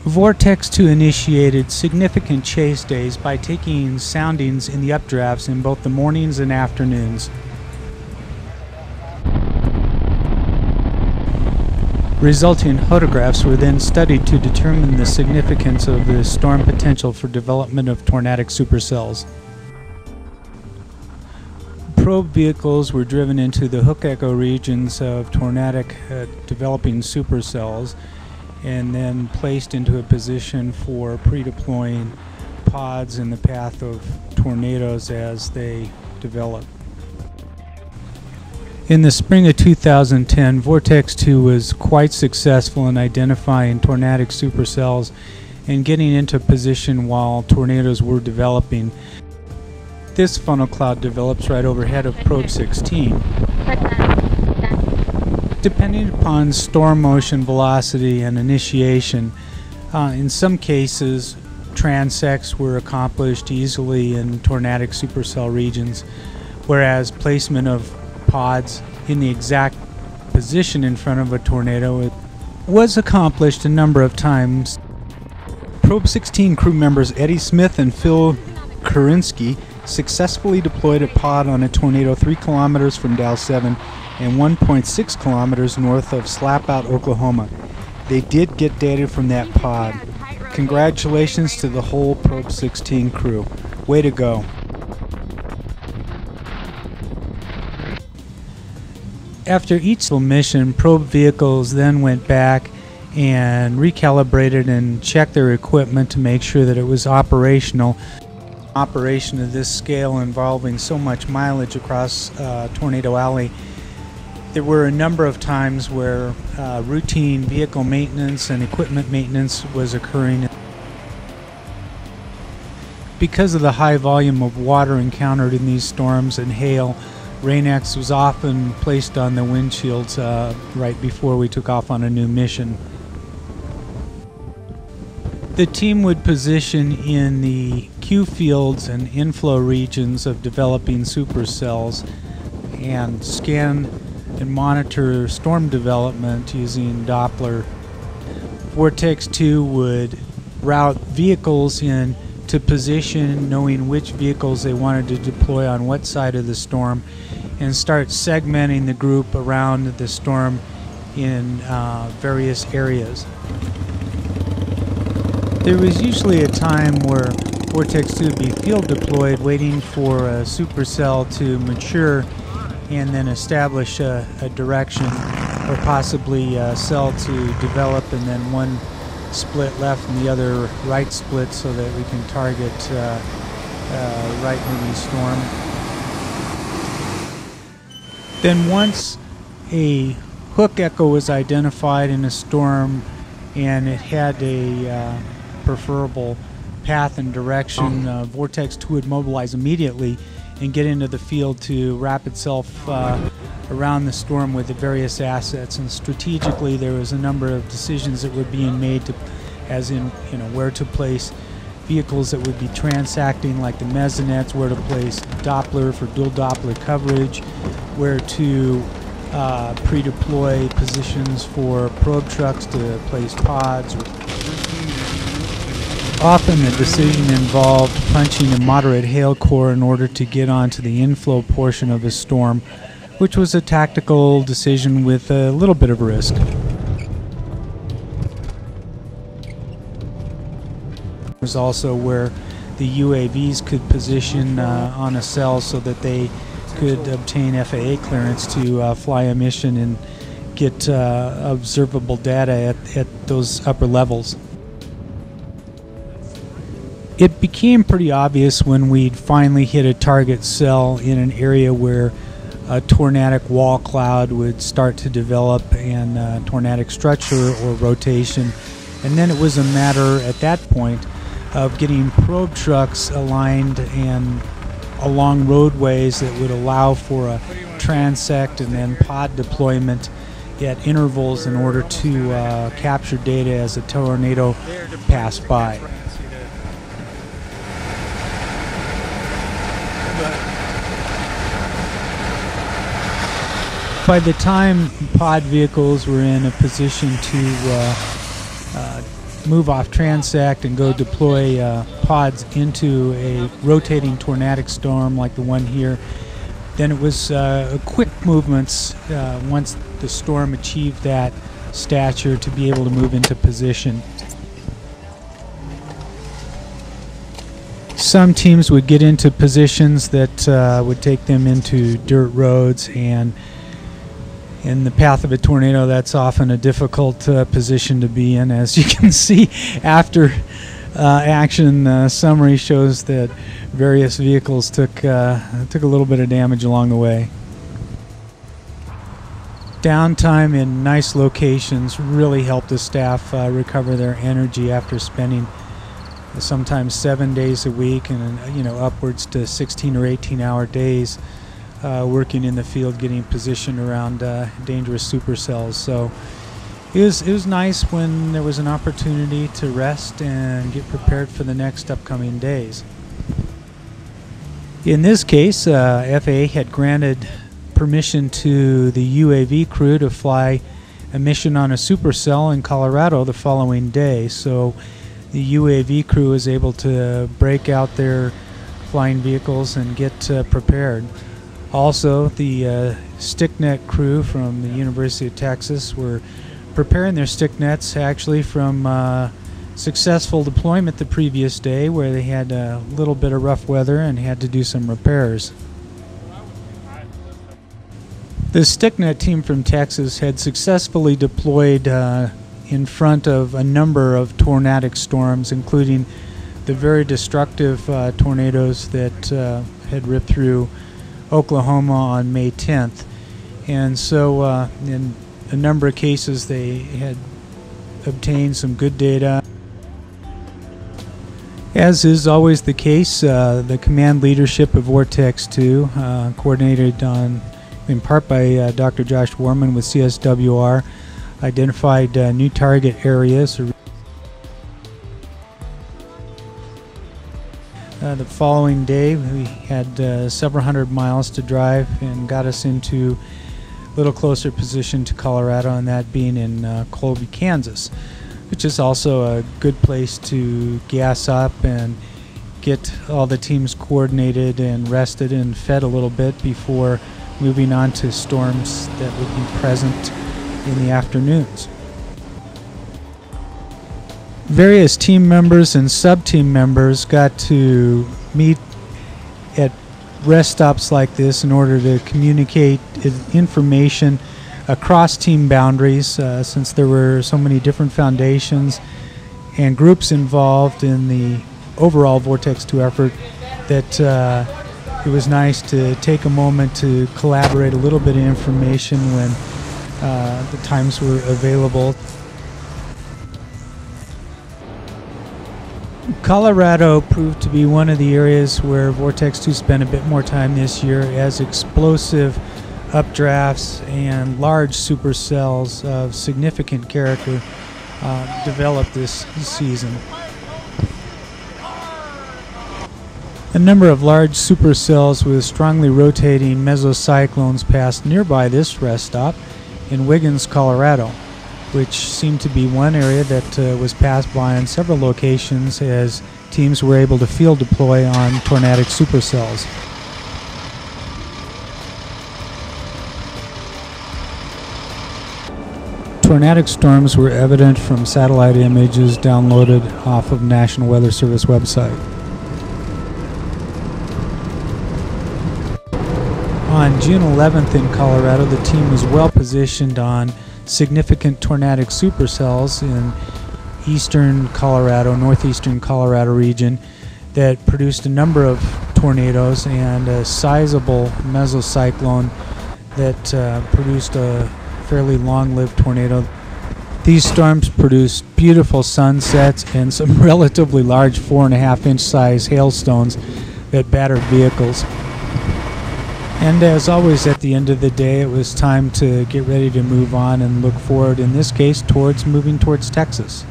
Vortex 2 initiated significant chase days by taking soundings in the updrafts in both the mornings and afternoons. Resulting photographs were then studied to determine the significance of the storm potential for development of tornadic supercells. Probe vehicles were driven into the hook echo regions of tornadic developing supercells and then placed into a position for pre-deploying pods in the path of tornadoes as they develop. In the spring of 2010, Vortex 2 was quite successful in identifying tornadic supercells and getting into position while tornadoes were developing. This funnel cloud develops right overhead of probe 16. Depending upon storm motion, velocity, and initiation, in some cases transects were accomplished easily in tornadic supercell regions, whereas placement of pods in the exact position in front of a tornado was accomplished a number of times. Probe 16 crew members Eddie Smith and Phil Kurinsky successfully deployed a pod on a tornado 3 kilometers from Dow 7 and 1.6 kilometers north of Slapout, Oklahoma. They did get data from that pod. Congratulations to the whole Probe 16 crew. Way to go. After each mission, probe vehicles then went back and recalibrated and checked their equipment to make sure that it was operational. Operation of this scale involving so much mileage across Tornado Alley, there were a number of times where routine vehicle maintenance and equipment maintenance was occurring. Because of the high volume of water encountered in these storms and hail, Rain-X was often placed on the windshields right before we took off on a new mission. The team would position in the Q fields and inflow regions of developing supercells and scan and monitor storm development using Doppler. Vortex 2 would route vehicles in to position, knowing which vehicles they wanted to deploy on what side of the storm, and start segmenting the group around the storm in various areas. There was usually a time where Vortex 2 would be field deployed, waiting for a supercell to mature and then establish a direction, or possibly a cell to develop and then one split left and the other right split so that we can target right moving storm. Then once a hook echo was identified in a storm and it had a preferable path and direction, Vortex 2 would mobilize immediately and get into the field to wrap itself around the storm with the various assets. And strategically, there was a number of decisions that were being made to, as in, where to place vehicles that would be transacting, like the mesonettes, where to place Doppler for dual Doppler coverage, where to pre-deploy positions for probe trucks to place pods. Often the decision involved punching a moderate hail core in order to get onto the inflow portion of a storm, which was a tactical decision with a little bit of risk. There was also where the UAVs could position on a cell so that they could obtain FAA clearance to fly a mission and get observable data at those upper levels. It became pretty obvious when we'd finally hit a target cell in an area where a tornadic wall cloud would start to develop and tornadic structure or rotation. And then it was a matter at that point of getting probe trucks aligned and along roadways that would allow for a transect and then pod deployment at intervals in order to capture data as a tornado passed by. By the time pod vehicles were in a position to move off transect and go deploy pods into a rotating tornadic storm like the one here, then it was quick movements once the storm achieved that stature to be able to move into position. Some teams would get into positions that would take them into dirt roads, and in the path of a tornado, that's often a difficult position to be in. As you can see, after action summary shows that various vehicles took a little bit of damage along the way. Downtime in nice locations really helped the staff recover their energy after spending sometimes 7 days a week and upwards to 16 or 18-hour days working in the field, getting positioned around dangerous supercells. So it was nice when there was an opportunity to rest and get prepared for the next upcoming days. In this case, FAA had granted permission to the UAV crew to fly a mission on a supercell in Colorado the following day. So the UAV crew was able to break out their flying vehicles and get prepared. Also, the sticknet crew from the University of Texas were preparing their sticknets actually from successful deployment the previous day, where they had a little bit of rough weather and had to do some repairs. The sticknet team from Texas had successfully deployed in front of a number of tornadic storms, including the very destructive tornadoes that had ripped through Oklahoma on May 10th. And so in a number of cases they had obtained some good data. As is always the case, the command leadership of Vortex 2, coordinated in part by Dr. Josh Warman with CSWR, identified new target areas. The following day we had several hundred miles to drive and got us into a little closer position to Colorado, and that being in Colby, Kansas, which is also a good place to gas up and get all the teams coordinated and rested and fed a little bit before moving on to storms that would be present in the afternoons. Various team members and sub-team members got to meet at rest stops like this in order to communicate information across team boundaries, since there were so many different foundations and groups involved in the overall Vortex 2 effort, that it was nice to take a moment to collaborate a little bit of information when the times were available. Colorado proved to be one of the areas where Vortex 2 spent a bit more time this year, as explosive updrafts and large supercells of significant character developed this season. A number of large supercells with strongly rotating mesocyclones passed nearby this rest stop in Wiggins, Colorado, which seemed to be one area that was passed by on several locations as teams were able to field deploy on tornadic supercells. Tornadic storms were evident from satellite images downloaded off of National Weather Service website. On June 11th in Colorado, the team was well positioned on significant tornadic supercells in eastern Colorado, northeastern Colorado region that produced a number of tornadoes and a sizable mesocyclone that produced a fairly long-lived tornado. These storms produced beautiful sunsets and some relatively large 4.5-inch size hailstones that battered vehicles. And as always, at the end of the day, it was time to get ready to move on and look forward, in this case, moving towards Texas.